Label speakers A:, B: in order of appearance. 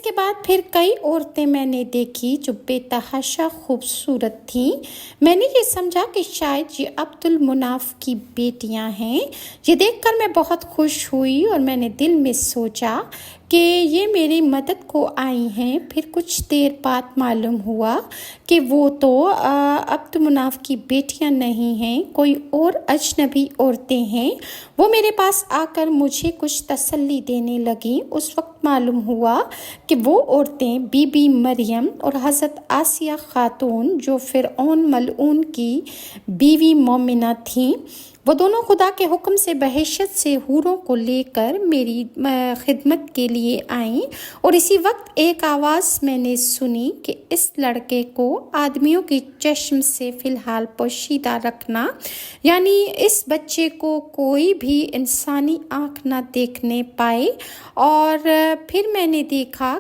A: کے بعد پھر کئی عورتیں میں نے دیکھی جو بے تحاشا خوبصورت تھیں۔ میں نے یہ سمجھا کہ شاید یہ عبد المناف کی بیٹیاں ہیں۔ یہ دیکھ کر میں بہت خوش ہوئی اور میں نے دل میں سوچا کہ یہ میری مدد کو آئی ہیں۔ پھر کچھ دیر بعد معلوم ہوا کہ وہ تو عبد مناف کی بیٹیاں نہیں ہیں، کوئی اور اجنبی عورتیں ہیں۔ وہ میرے پاس آ کر مجھے کچھ تسلی دینے لگیں۔ اس وقت معلوم ہوا کہ وہ عورتیں بی بی مریم اور حضرت آسیہ خاتون جو فرعون ملعون کی بیوی مومنہ تھیں، وہ دونوں خدا کے حکم سے بحیثیت سے حوروں کو لے کر میری خدمت کے لیے آئیں۔ اور اسی وقت ایک آواز میں نے سنی کہ اس لڑکے کو آدمیوں کی چشم سے فی الحال پوشیدہ رکھنا، یعنی اس بچے کو کوئی بھی انسانی آنکھ نہ دیکھنے پائے۔ اور پھر میں نے دیکھا